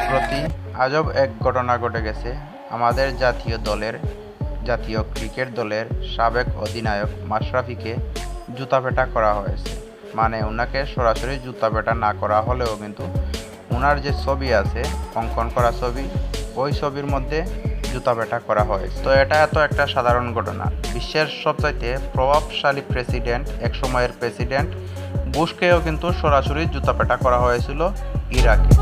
প্রতি আজব এক ঘটনা ঘটে গেছে আমাদের জাতীয় ক্রিকেট দলের সাবেক অধিনায়ক মাশরাফিকে জুতাপেটা করা হয়েছে। মানে ওনাকে সরাসরি জুতাপেটা না করা হলেও কিন্তু ওনার যে ছবি আছে, অঙ্কন করা ছবি, ওই ছবির মধ্যে জুতাপেটা করা হয়েছে। তো এটা এত একটা সাধারণ ঘটনা। বিশ্বের সবচাইতে প্রভাবশালী প্রেসিডেন্ট, এক সময়ের প্রেসিডেন্ট বুশকেও কিন্তু সরাসরি জুতাপেটা করা হয়েছিল ইরাকে।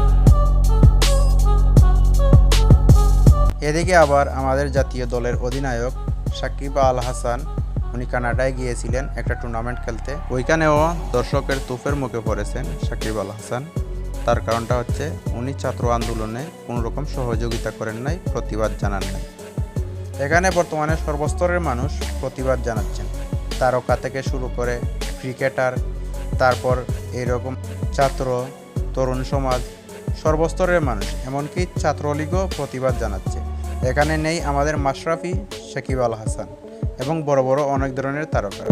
এদিকে আবার আমাদের জাতীয় দলের অধিনায়ক সাকিব আল হাসান, উনি কানাডায় গিয়েছিলেন একটা টুর্নামেন্ট খেলতে। ওইখানেও দর্শকের তুফের মুখে পড়েছেন সাকিব আল হাসান। তার কারণটা হচ্ছে উনি ছাত্র আন্দোলনে কোনো রকম সহযোগিতা করেন নাই, প্রতিবাদ জানান নাই। এখানে বর্তমানে সর্বস্তরের মানুষ প্রতিবাদ জানাচ্ছেন, তারকা থেকে শুরু করে ক্রিকেটার, তারপর এইরকম ছাত্র, তরুণ সমাজ, সর্বস্তরের মানুষ, এমনকি ছাত্রলীগও প্রতিবাদ জানাচ্ছে। এখানে নেই আমাদের মাশরাফি, সাকিব আল হাসান এবং বড় বড় অনেক ধরনের তারকা।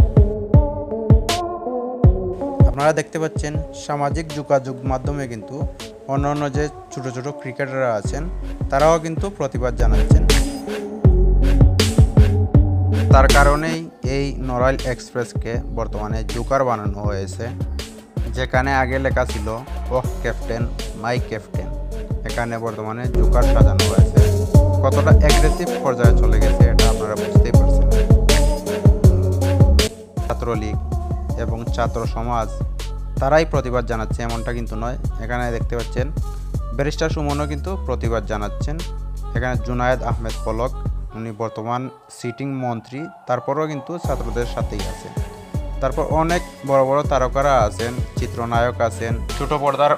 আপনারা দেখতে পাচ্ছেন সামাজিক যোগাযোগ মাধ্যমে কিন্তু অন্যান্য যে ছোট ছোট ক্রিকেটাররা আছেন তারাও কিন্তু প্রতিবাদ জানাচ্ছেন। তার কারণেই এই নড়াইল এক্সপ্রেসকে বর্তমানে জোকার বানানো হয়েছে, যেখানে আগে লেখা ছিল ওহ ক্যাপ্টেন মাই ক্যাপ্টেন, এখানে বর্তমানে জোকার সাজানো হয়েছে। কতটা অ্যাগ্রেসিভ পর্যায়ে চলে গেছে এটা আপনারা বুঝতেই পারছেন। ছাত্রলীগ এবং ছাত্র সমাজ তারাই প্রতিবাদ জানাচ্ছে এমনটা কিন্তু নয়। এখানে দেখতে পাচ্ছেন ব্যারিস্টার সুমনও কিন্তু প্রতিবাদ জানাচ্ছেন। এখানে জুনায়েদ আহমেদ পলক, উনি বর্তমান সিটিং মন্ত্রী, তারপরেও কিন্তু ছাত্রদের সাথেই আছেন। তারপর অনেক বড় বড় তারকারা আছেন, চিত্রনায়ক আছেন, ছোট পর্দার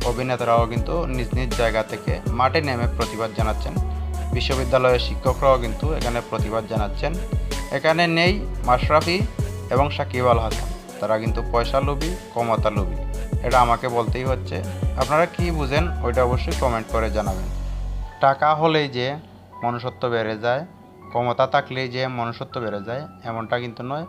অভিনেতারাও কিন্তু নিজ নিজ জায়গা থেকে মাঠে নেমে প্রতিবাদ জানাচ্ছেন। বিশ্ববিদ্যালয়ের শিক্ষকরাও কিন্তু এখানে প্রতিবাদ জানাচ্ছেন। এখানে নেই মাশরাফি এবং সাকিব আল হাসান, তারা কিন্তু পয়সা লোভী, ক্ষমতা লোভী, এটা আমাকে বলতেই হচ্ছে। আপনারা কি বুঝেন ওইটা অবশ্যই কমেন্ট করে জানাবেন। টাকা হলেই যে মনুষ্যত্ব বেড়ে যায়, ক্ষমতা থাকলেই যে মনুষ্যত্ব বেড়ে যায়, এমনটা কিন্তু নয়।